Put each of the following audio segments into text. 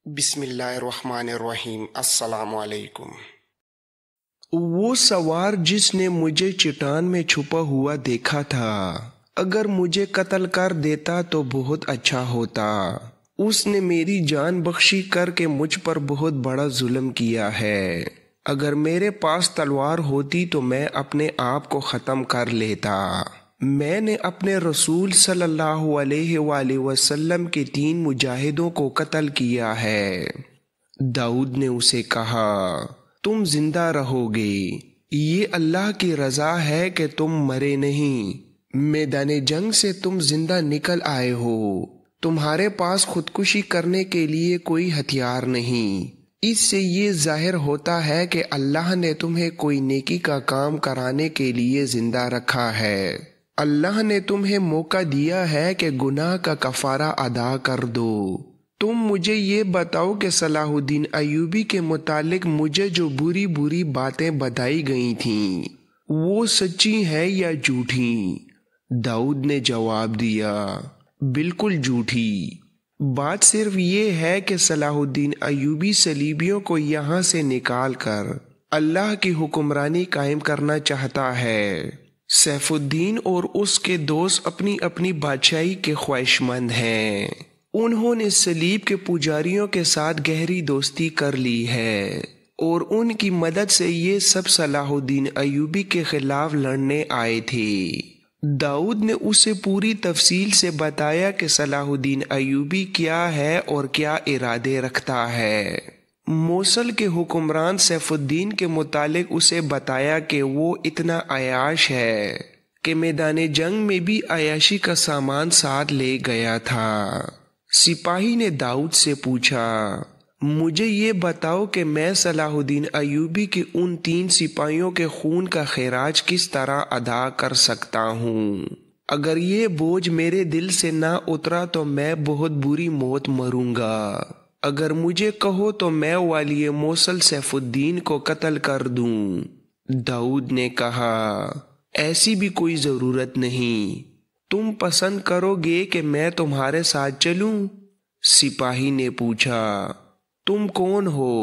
بسم اللہ الرحمن الرحیم۔ السلام علیکم۔ وہ سوار جس نے مجھے چٹان میں چھپا ہوا دیکھا تھا، اگر مجھے قتل کر دیتا تو بہت اچھا ہوتا۔ اس نے میری جان بخشی کر کے مجھ پر بہت بڑا ظلم کیا ہے۔ اگر میرے پاس تلوار ہوتی تو میں اپنے آپ کو ختم کر لیتا۔ میں نے اپنے رسول صلی اللہ علیہ وآلہ وسلم کے 3 مجاہدوں کو قتل کیا ہے۔ داؤد نے اسے کہا، تم زندہ رہو گے، یہ اللہ کی رضا ہے کہ تم مرے نہیں۔ میدان جنگ سے تم زندہ نکل آئے ہو، تمہارے پاس خودکشی کرنے کے لیے کوئی ہتھیار نہیں۔ اس سے یہ ظاہر ہوتا ہے کہ اللہ نے تمہیں کوئی نیکی کا کام کرانے کے لیے زندہ رکھا ہے۔ اللہ نے تمہیں موقع دیا ہے کہ گناہ کا کفارہ ادا کر دو۔ تم مجھے یہ بتاؤ کہ صلاح الدین ایوبی کے متعلق مجھے جو بری بری باتیں بتائی گئی تھیں وہ سچی ہیں یا جھوٹی؟ داؤد نے جواب دیا، بالکل جھوٹی۔ بات صرف یہ ہے کہ صلاح الدین ایوبی صلیبیوں کو یہاں سے نکال کر اللہ کی حکمرانی قائم کرنا چاہتا ہے۔ سیف الدین اور اس کے دوست اپنی اپنی بادشاہی کے خواہشمند ہیں۔ انہوں نے صلیب کے پجاریوں کے ساتھ گہری دوستی کر لی ہے اور ان کی مدد سے یہ سب صلاح الدین ایوبی کے خلاف لڑنے آئے تھے۔ داؤد نے اسے پوری تفصیل سے بتایا کہ صلاح الدین ایوبی کیا ہے اور کیا ارادے رکھتا ہے۔ موصل کے حکمران سیف الدین کے متعلق اسے بتایا کہ وہ اتنا عیاش ہے کہ میدان جنگ میں بھی عیاشی کا سامان ساتھ لے گیا تھا۔ سپاہی نے داؤد سے پوچھا، مجھے یہ بتاؤ کہ میں صلاح الدین ایوبی کے ان 3 سپاہیوں کے خون کا خراج کس طرح ادا کر سکتا ہوں؟ اگر یہ بوجھ میرے دل سے نہ اترا تو میں بہت بری موت مروں گا۔ اگر مجھے کہو تو میں والی موصل سیف الدین کو قتل کر دوں۔ داؤد نے کہا، ایسی بھی کوئی ضرورت نہیں، تم پسند کرو گے کہ میں تمہارے ساتھ چلوں؟ سپاہی نے پوچھا، تم کون ہو؟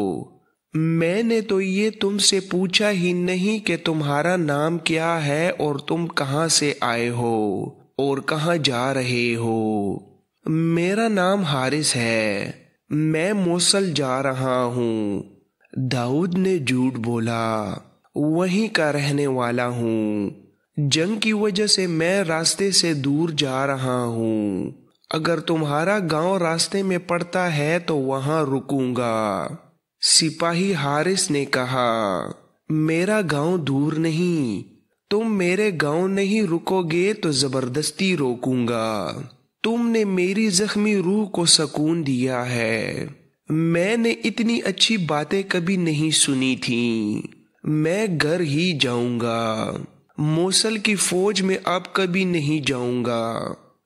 میں نے تو یہ تم سے پوچھا ہی نہیں کہ تمہارا نام کیا ہے اور تم کہاں سے آئے ہو اور کہاں جا رہے ہو؟ میرا نام حارث ہے، میں موصل جا رہا ہوں۔ داؤد نے جھوٹ بولا، وہیں کا رہنے والا ہوں، جنگ کی وجہ سے میں راستے سے دور جا رہا ہوں۔ اگر تمہارا گاؤں راستے میں پڑتا ہے تو وہاں رکوں گا۔ سپاہی حارث نے کہا، میرا گاؤں دور نہیں، تم میرے گاؤں نہیں رکو گے تو زبردستی روکوں گا۔ تم نے میری زخمی روح کو سکون دیا ہے۔ میں نے اتنی اچھی باتیں کبھی نہیں سنی تھیں۔ میں گھر ہی جاؤں گا، موصل کی فوج میں اب کبھی نہیں جاؤں گا۔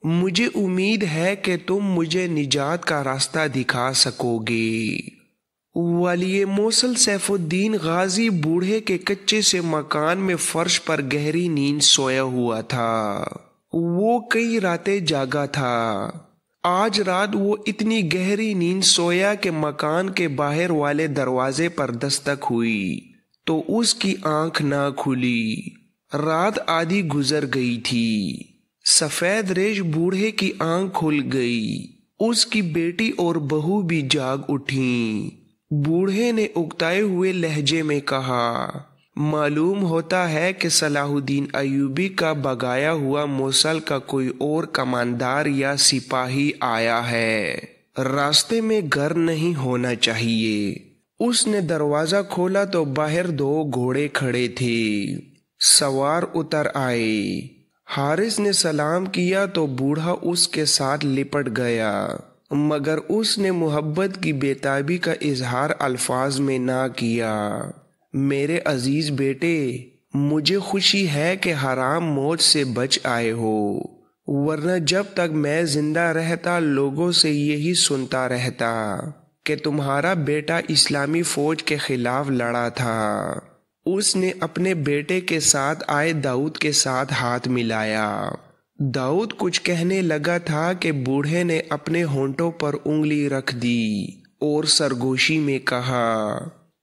مجھے امید ہے کہ تم مجھے نجات کا راستہ دکھا سکو گے۔ والی موصل سیف الدین غازی بوڑھے کے کچے سے مکان میں فرش پر گہری نیند سویا ہوا تھا۔ وہ کئی راتیں جاگا تھا۔ آج رات وہ اتنی گہری نیند سویا کہ مکان کے باہر والے دروازے پر دستک ہوئی تو اس کی آنکھ نہ کھلی۔ رات آدھی گزر گئی تھی۔ سفید ریش بوڑھے کی آنکھ کھل گئی۔ اس کی بیٹی اور بہو بھی جاگ اٹھیں۔ بوڑھے نے اکتائے ہوئے لہجے میں کہا، معلوم ہوتا ہے کہ صلاح الدین ایوبی کا بھگایا ہوا موصل کا کوئی اور کماندار یا سپاہی آیا ہے۔ راستے میں گھر نہیں ہونا چاہیے۔ اس نے دروازہ کھولا تو باہر 2 گھوڑے کھڑے تھے۔ سوار اتر آئے۔ حارث نے سلام کیا تو بوڑھا اس کے ساتھ لپٹ گیا، مگر اس نے محبت کی بے تابی کا اظہار الفاظ میں نہ کیا۔ میرے عزیز بیٹے، مجھے خوشی ہے کہ حرام موت سے بچ آئے ہو، ورنہ جب تک میں زندہ رہتا لوگوں سے یہی سنتا رہتا کہ تمہارا بیٹا اسلامی فوج کے خلاف لڑا تھا۔ اس نے اپنے بیٹے کے ساتھ آئے داؤد کے ساتھ ہاتھ ملایا۔ داؤد کچھ کہنے لگا تھا کہ بوڑھے نے اپنے ہونٹوں پر انگلی رکھ دی اور سرگوشی میں کہا،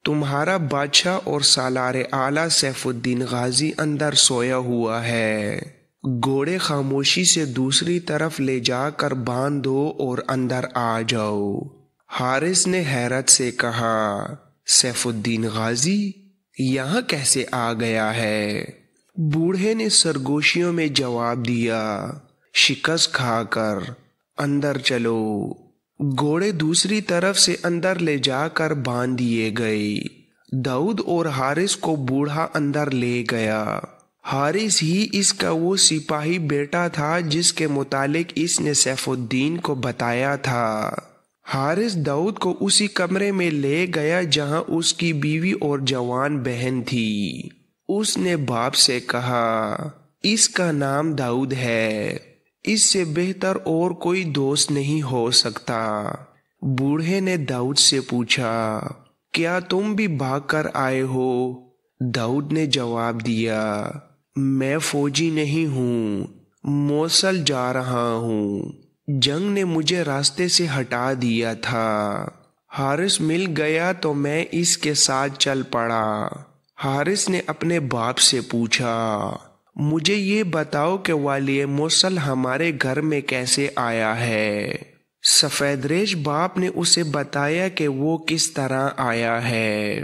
تمہارا بادشاہ اور سالار اعلیٰ سیف الدین غازی اندر سویا ہوا ہے، گھوڑے خاموشی سے دوسری طرف لے جا کر باندھ دو اور اندر آ جاؤ۔ حارث نے حیرت سے کہا، سیف الدین غازی یہاں کیسے آ گیا ہے؟ بوڑھے نے سرگوشیوں میں جواب دیا، شکست کھا کر اندر چلو۔ گھوڑے دوسری طرف سے اندر لے جا کر باندھ دیے گئے۔ داؤد اور حارث کو بوڑھا اندر لے گیا۔ حارث ہی اس کا وہ سپاہی بیٹا تھا جس کے متعلق اس نے سیف الدین کو بتایا تھا۔ حارث داؤد کو اسی کمرے میں لے گیا جہاں اس کی بیوی اور جوان بہن تھی۔ اس نے باپ سے کہا، اس کا نام داؤد ہے، اس سے بہتر اور کوئی دوست نہیں ہو سکتا۔ بوڑھے نے داؤد سے پوچھا، کیا تم بھی بھاگ کر آئے ہو؟ داؤد نے جواب دیا، میں فوجی نہیں ہوں، موصل جا رہا ہوں، جنگ نے مجھے راستے سے ہٹا دیا تھا۔ حارث مل گیا تو میں اس کے ساتھ چل پڑا۔ حارث نے اپنے باپ سے پوچھا، مجھے یہ بتاؤ کہ والی موصل ہمارے گھر میں کیسے آیا ہے؟ سفید ریش باپ نے اسے بتایا کہ وہ کس طرح آیا ہے۔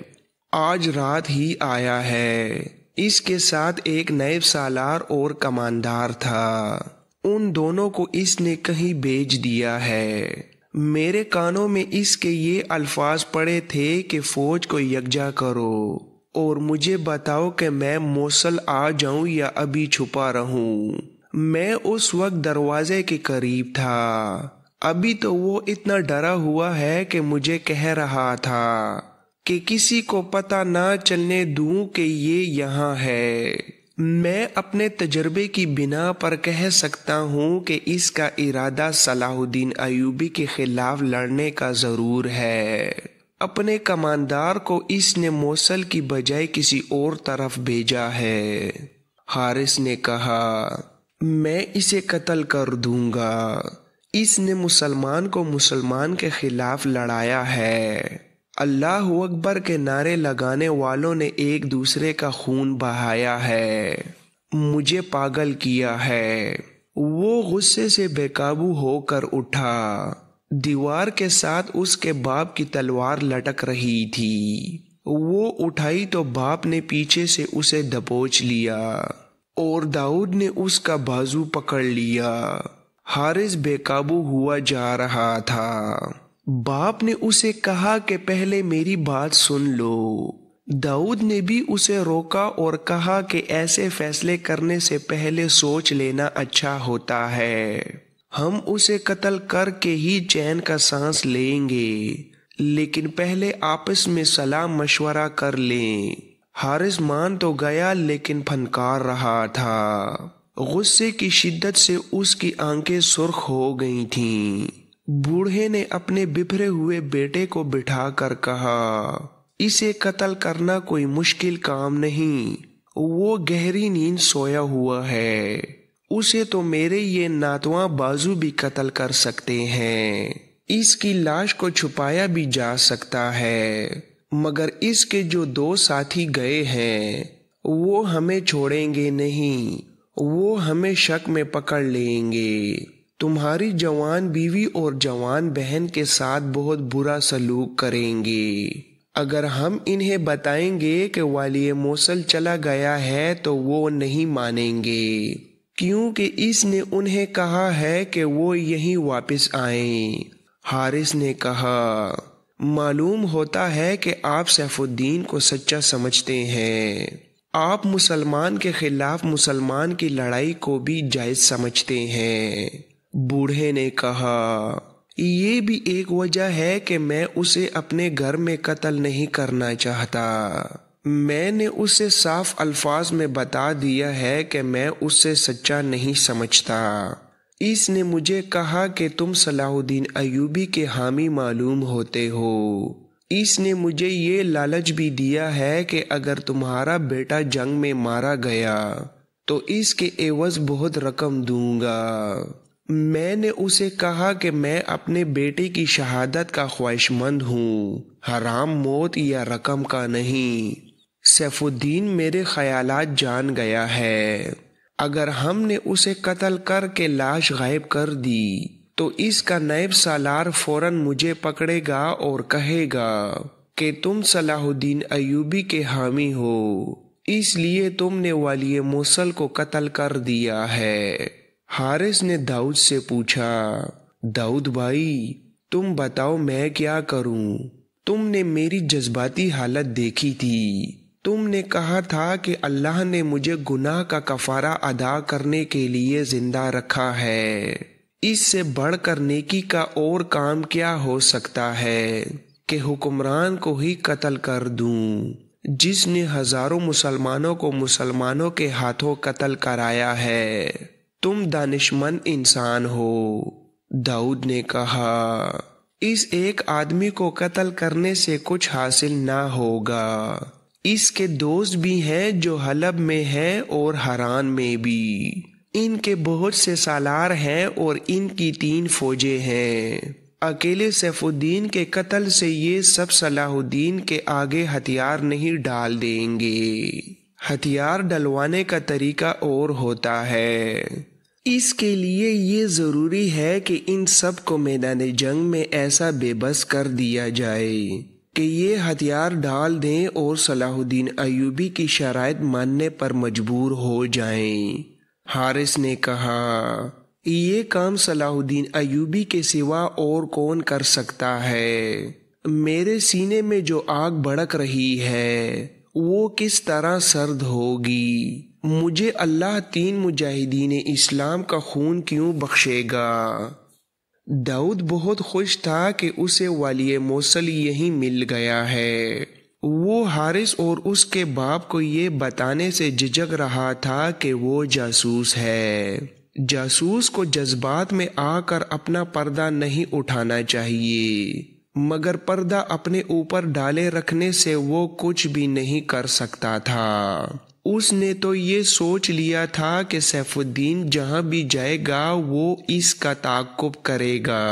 آج رات ہی آیا ہے، اس کے ساتھ ایک نائب سالار اور کماندار تھا، ان دونوں کو اس نے کہیں بھیج دیا ہے۔ میرے کانوں میں اس کے یہ الفاظ پڑے تھے کہ فوج کو یکجا کرو اور مجھے بتاؤ کہ میں موصل آ جاؤں یا ابھی چھپا رہوں۔ میں اس وقت دروازے کے قریب تھا، ابھی تو وہ اتنا ڈرا ہوا ہے کہ مجھے کہہ رہا تھا کہ کسی کو پتہ نہ چلنے دوں کہ یہ یہاں ہے۔ میں اپنے تجربے کی بنا پر کہہ سکتا ہوں کہ اس کا ارادہ صلاح الدین ایوبی کے خلاف لڑنے کا ضرور ہے۔ اپنے کماندار کو اس نے موصل کی بجائے کسی اور طرف بھیجا ہے۔ حارث نے کہا، میں اسے قتل کر دوں گا، اس نے مسلمان کو مسلمان کے خلاف لڑایا ہے۔ اللہ اکبر کے نعرے لگانے والوں نے ایک دوسرے کا خون بہایا ہے، مجھے پاگل کیا ہے۔ وہ غصے سے بے قابو ہو کر اٹھا۔ دیوار کے ساتھ اس کے باپ کی تلوار لٹک رہی تھی۔ وہ اٹھائی تو باپ نے پیچھے سے اسے دبوچ لیا اور داؤد نے اس کا بازو پکڑ لیا۔ حارث بے قابو ہوا جا رہا تھا۔ باپ نے اسے کہا کہ پہلے میری بات سن لو۔ داؤد نے بھی اسے روکا اور کہا کہ ایسے فیصلے کرنے سے پہلے سوچ لینا اچھا ہوتا ہے۔ ہم اسے قتل کر کے ہی چین کا سانس لیں گے، لیکن پہلے آپس میں صلاح مشورہ کر لیں۔ حارث مان تو گیا لیکن پھنکار رہا تھا۔ غصے کی شدت سے اس کی آنکھیں سرخ ہو گئی تھیں۔ بوڑھے نے اپنے بپھرے ہوئے بیٹے کو بٹھا کر کہا، اسے قتل کرنا کوئی مشکل کام نہیں، وہ گہری نیند سویا ہوا ہے، اسے تو میرے یہ ناتواں بازو بھی قتل کر سکتے ہیں۔ اس کی لاش کو چھپایا بھی جا سکتا ہے، مگر اس کے جو دو ساتھی گئے ہیں وہ ہمیں چھوڑیں گے نہیں، وہ ہمیں شک میں پکڑ لیں گے۔ تمہاری جوان بیوی اور جوان بہن کے ساتھ بہت برا سلوک کریں گے۔ اگر ہم انہیں بتائیں گے کہ والی موصل چلا گیا ہے تو وہ نہیں مانیں گے، کیونکہ اس نے انہیں کہا ہے کہ وہ یہیں واپس آئیں۔ حارث نے کہا، معلوم ہوتا ہے کہ آپ سیف الدین کو سچا سمجھتے ہیں، آپ مسلمان کے خلاف مسلمان کی لڑائی کو بھی جائز سمجھتے ہیں۔ بوڑھے نے کہا، یہ بھی ایک وجہ ہے کہ میں اسے اپنے گھر میں قتل نہیں کرنا چاہتا۔ میں نے اسے صاف الفاظ میں بتا دیا ہے کہ میں اسے سچا نہیں سمجھتا۔ اس نے مجھے کہا کہ تم صلاح الدین ایوبی کے حامی معلوم ہوتے ہو۔ اس نے مجھے یہ لالچ بھی دیا ہے کہ اگر تمہارا بیٹا جنگ میں مارا گیا تو اس کے عوض بہت رقم دوں گا۔ میں نے اسے کہا کہ میں اپنے بیٹے کی شہادت کا خواہش مند ہوں، حرام موت یا رقم کا نہیں۔ سیف الدین میرے خیالات جان گیا ہے۔ اگر ہم نے اسے قتل کر کے لاش غائب کر دی تو اس کا نائب سالار فوراً مجھے پکڑے گا اور کہے گا کہ تم صلاح الدین ایوبی کے حامی ہو، اس لیے تم نے والی موصل کو قتل کر دیا ہے۔ حارث نے داؤد سے پوچھا، داؤد بھائی تم بتاؤ میں کیا کروں؟ تم نے میری جذباتی حالت دیکھی تھی، تم نے کہا تھا کہ اللہ نے مجھے گناہ کا کفارہ ادا کرنے کے لیے زندہ رکھا ہے، اس سے بڑھ کر نیکی کا اور کام کیا ہو سکتا ہے کہ حکمران کو ہی قتل کر دوں جس نے ہزاروں مسلمانوں کو مسلمانوں کے ہاتھوں قتل کرایا ہے۔ تم دانشمند انسان ہو۔ داؤد نے کہا، اس ایک آدمی کو قتل کرنے سے کچھ حاصل نہ ہوگا، اس کے دوست بھی ہیں جو حلب میں ہیں اور حران میں بھی، ان کے بہت سے سالار ہیں اور ان کی 3 فوجیں ہیں۔ اکیلے سیف الدین کے قتل سے یہ سب صلاح الدین کے آگے ہتھیار نہیں ڈال دیں گے۔ ہتھیار ڈلوانے کا طریقہ اور ہوتا ہے، اس کے لیے یہ ضروری ہے کہ ان سب کو میدان جنگ میں ایسا بے بس کر دیا جائے کہ یہ ہتھیار ڈال دیں اور صلاح الدین ایوبی کی شرائط ماننے پر مجبور ہو جائیں۔ حارث نے کہا، یہ کام صلاح الدین ایوبی کے سوا اور کون کر سکتا ہے؟ میرے سینے میں جو آگ بھڑک رہی ہے وہ کس طرح سرد ہوگی؟ مجھے اللہ 3 مجاہدین اسلام کا خون کیوں بخشے گا؟ داؤد بہت خوش تھا کہ اسے والی موصل یہی مل گیا ہے۔ وہ حارث اور اس کے باپ کو یہ بتانے سے جھجک رہا تھا کہ وہ جاسوس ہے۔ جاسوس کو جذبات میں آ کر اپنا پردہ نہیں اٹھانا چاہیے، مگر پردہ اپنے اوپر ڈالے رکھنے سے وہ کچھ بھی نہیں کر سکتا تھا۔ اس نے تو یہ سوچ لیا تھا کہ سیف الدین جہاں بھی جائے گا وہ اس کا تعاقب کرے گا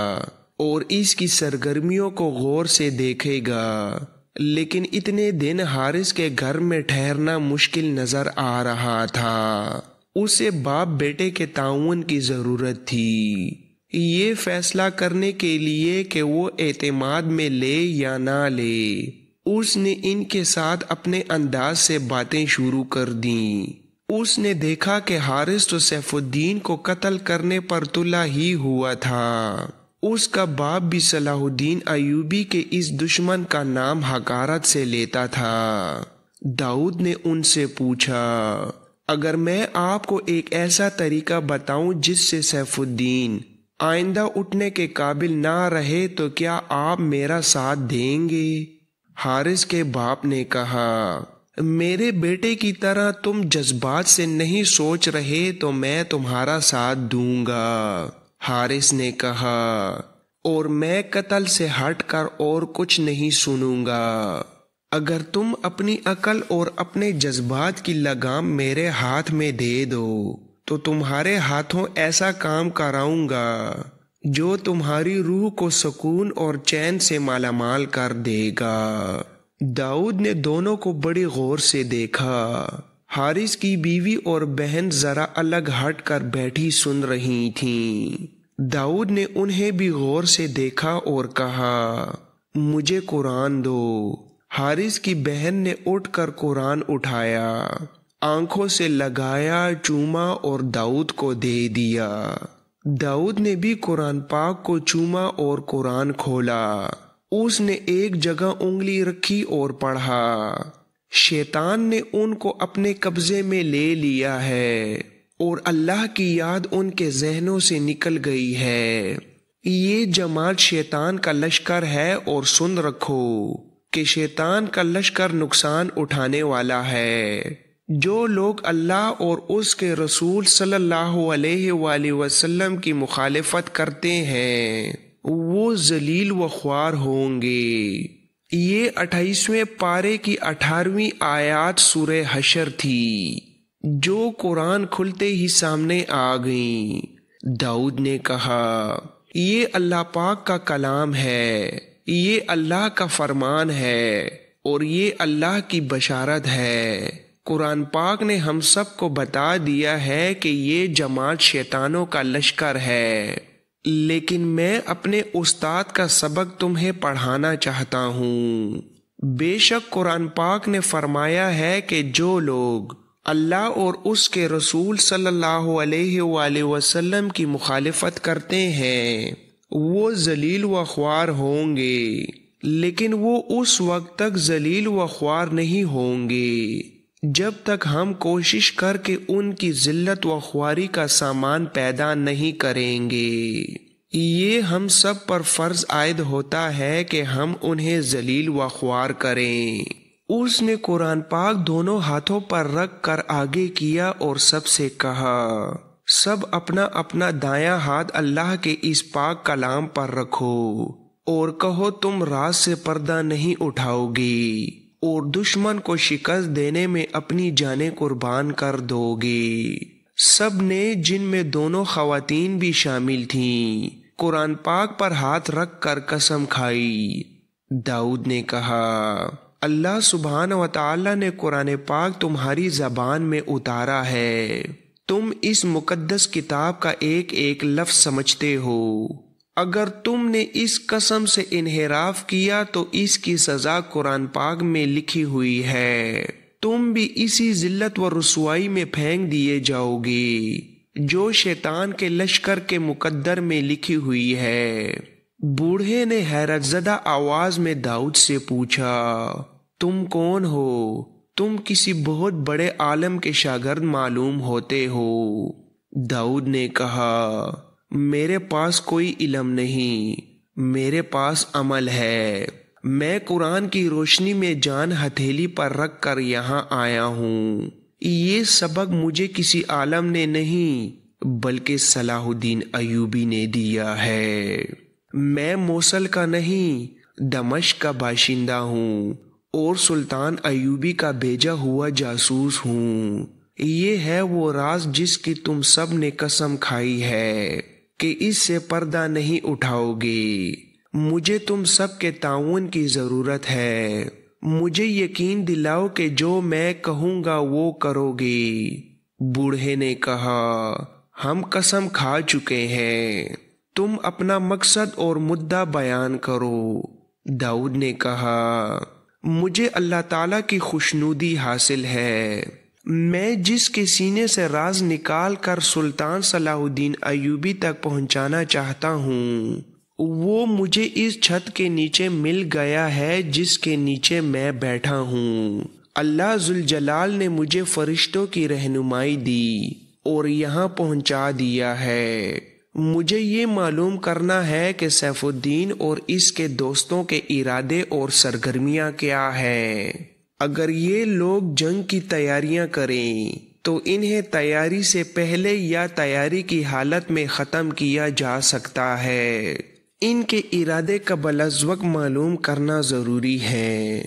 اور اس کی سرگرمیوں کو غور سے دیکھے گا، لیکن اتنے دن حارث کے گھر میں ٹھہرنا مشکل نظر آ رہا تھا۔ اسے باپ بیٹے کے تعاون کی ضرورت تھی، یہ فیصلہ کرنے کے لیے کہ وہ اعتماد میں لے یا نہ لے۔ اس نے ان کے ساتھ اپنے انداز سے باتیں شروع کر دیں۔ اس نے دیکھا کہ حارث تو سیف الدین کو قتل کرنے پر تلا ہی ہوا تھا، اس کا باپ بھی صلاح الدین ایوبی کے اس دشمن کا نام حقارت سے لیتا تھا۔ داؤد نے ان سے پوچھا، اگر میں آپ کو ایک ایسا طریقہ بتاؤں جس سے سیف الدین آئندہ اٹھنے کے قابل نہ رہے تو کیا آپ میرا ساتھ دیں گے؟ حارث کے باپ نے کہا، میرے بیٹے کی طرح تم جذبات سے نہیں سوچ رہے تو میں تمہارا ساتھ دوں گا۔ حارث نے کہا، اور میں قتل سے ہٹ کر اور کچھ نہیں سنوں گا۔ اگر تم اپنی عقل اور اپنے جذبات کی لگام میرے ہاتھ میں دے دو تو تمہارے ہاتھوں ایسا کام کراؤں گا جو تمہاری روح کو سکون اور چین سے مالا مال کر دے گا۔ داؤد نے دونوں کو بڑی غور سے دیکھا۔ حارث کی بیوی اور بہن ذرا الگ ہٹ کر بیٹھی سن رہی تھیں۔ داؤد نے انہیں بھی غور سے دیکھا اور کہا، مجھے قرآن دو۔ حارث کی بہن نے اٹھ کر قرآن اٹھایا، آنکھوں سے لگایا، چوما اور داؤد کو دے دیا۔ داؤد نے بھی قرآن پاک کو چوما اور قرآن کھولا۔ اس نے ایک جگہ انگلی رکھی اور پڑھا، شیطان نے ان کو اپنے قبضے میں لے لیا ہے اور اللہ کی یاد ان کے ذہنوں سے نکل گئی ہے۔ یہ جماعت شیطان کا لشکر ہے اور سن رکھو کہ شیطان کا لشکر نقصان اٹھانے والا ہے۔ جو لوگ اللہ اور اس کے رسول صلی اللہ علیہ وآلہ وسلم کی مخالفت کرتے ہیں وہ ذلیل و خوار ہوں گے۔ یہ 28ویں پارے کی 18ویں آیات سورہ حشر تھی جو قرآن کھلتے ہی سامنے آ گئیں۔ داؤد نے کہا، یہ اللہ پاک کا کلام ہے، یہ اللہ کا فرمان ہے اور یہ اللہ کی بشارت ہے۔ قرآن پاک نے ہم سب کو بتا دیا ہے کہ یہ جماعت شیطانوں کا لشکر ہے، لیکن میں اپنے استاد کا سبق تمہیں پڑھانا چاہتا ہوں۔ بے شک قرآن پاک نے فرمایا ہے کہ جو لوگ اللہ اور اس کے رسول صلی اللہ علیہ وآلہ وسلم کی مخالفت کرتے ہیں وہ ذلیل و خوار ہوں گے، لیکن وہ اس وقت تک ذلیل و خوار نہیں ہوں گے جب تک ہم کوشش کر کے ان کی ذلت و خواری کا سامان پیدا نہیں کریں گے۔ یہ ہم سب پر فرض عائد ہوتا ہے کہ ہم انہیں ذلیل و خوار کریں۔ اس نے قرآن پاک دونوں ہاتھوں پر رکھ کر آگے کیا اور سب سے کہا، سب اپنا اپنا دایاں ہاتھ اللہ کے اس پاک کلام پر رکھو اور کہو تم راز سے پردہ نہیں اٹھاؤ گے اور دشمن کو شکست دینے میں اپنی جانیں قربان کر دو گے۔ سب نے، جن میں دونوں خواتین بھی شامل تھیں، قرآن پاک پر ہاتھ رکھ کر قسم کھائی۔ داؤد نے کہا، اللہ سبحانہ و تعالی نے قرآن پاک تمہاری زبان میں اتارا ہے، تم اس مقدس کتاب کا ایک ایک لفظ سمجھتے ہو۔ اگر تم نے اس قسم سے انحراف کیا تو اس کی سزا قرآن پاک میں لکھی ہوئی ہے، تم بھی اسی ذلت و رسوائی میں پھینک دیے جاؤ گے جو شیطان کے لشکر کے مقدر میں لکھی ہوئی ہے۔ بوڑھے نے حیرت زدہ آواز میں داؤد سے پوچھا، تم کون ہو؟ تم کسی بہت بڑے عالم کے شاگرد معلوم ہوتے ہو۔ داؤد نے کہا، میرے پاس کوئی علم نہیں، میرے پاس عمل ہے۔ میں قرآن کی روشنی میں جان ہتھیلی پر رکھ کر یہاں آیا ہوں۔ یہ سبق مجھے کسی عالم نے نہیں بلکہ صلاح الدین ایوبی نے دیا ہے۔ میں موصل کا نہیں، دمشق کا باشندہ ہوں اور سلطان ایوبی کا بھیجا ہوا جاسوس ہوں۔ یہ ہے وہ راز جس کی تم سب نے قسم کھائی ہے کہ اس سے پردہ نہیں اٹھاؤ گے۔ مجھے تم سب کے تعاون کی ضرورت ہے۔ مجھے یقین دلاؤ کہ جو میں کہوں گا وہ کرو گے۔ بوڑھے نے کہا، ہم قسم کھا چکے ہیں، تم اپنا مقصد اور مدعا بیان کرو۔ داؤد نے کہا، مجھے اللہ تعالیٰ کی خوشنودی حاصل ہے۔ میں جس کے سینے سے راز نکال کر سلطان صلاح الدین ایوبی تک پہنچانا چاہتا ہوں وہ مجھے اس چھت کے نیچے مل گیا ہے جس کے نیچے میں بیٹھا ہوں۔ اللہ ذوالجلال نے مجھے فرشتوں کی رہنمائی دی اور یہاں پہنچا دیا ہے۔ مجھے یہ معلوم کرنا ہے کہ سیف الدین اور اس کے دوستوں کے ارادے اور سرگرمیاں کیا ہیں۔ اگر یہ لوگ جنگ کی تیاریاں کریں تو انہیں تیاری سے پہلے یا تیاری کی حالت میں ختم کیا جا سکتا ہے۔ ان کے ارادے قبل از وقت معلوم کرنا ضروری ہے۔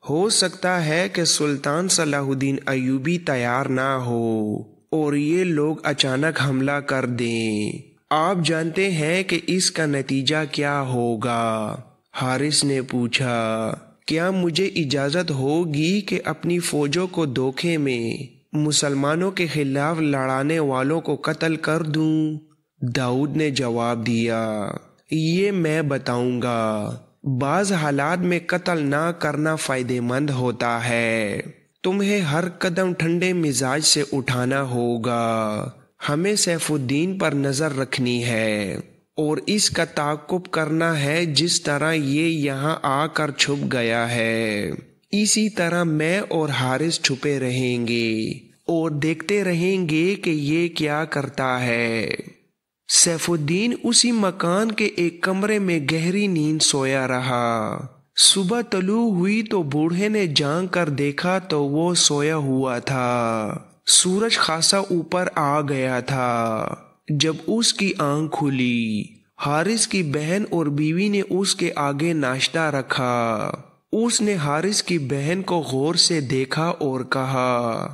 ہو سکتا ہے کہ سلطان صلاح الدین ایوبی تیار نہ ہو اور یہ لوگ اچانک حملہ کر دیں۔ آپ جانتے ہیں کہ اس کا نتیجہ کیا ہوگا؟ حارث نے پوچھا، کیا مجھے اجازت ہوگی کہ اپنی فوجوں کو دھوکے میں مسلمانوں کے خلاف لڑانے والوں کو قتل کر دوں؟ داؤد نے جواب دیا، یہ میں بتاؤں گا۔ بعض حالات میں قتل نہ کرنا فائدہ مند ہوتا ہے۔ تمہیں ہر قدم ٹھنڈے مزاج سے اٹھانا ہوگا۔ ہمیں سیف الدین پر نظر رکھنی ہے اور اس کا تعاقب کرنا ہے جس طرح یہ یہاں آ کر چھپ گیا ہے۔ اسی طرح میں اور حارث چھپے رہیں گے اور دیکھتے رہیں گے کہ یہ کیا کرتا ہے۔ سیف الدین اسی مکان کے ایک کمرے میں گہری نیند سویا رہا۔ صبح طلوع ہوئی تو بوڑھے نے جانگ کر دیکھا تو وہ سویا ہوا تھا۔ سورج خاصا اوپر آ گیا تھا جب اس کی آنکھ کھلی۔ حارث کی بہن اور بیوی نے اس کے آگے ناشتہ رکھا۔ اس نے حارث کی بہن کو غور سے دیکھا اور کہا،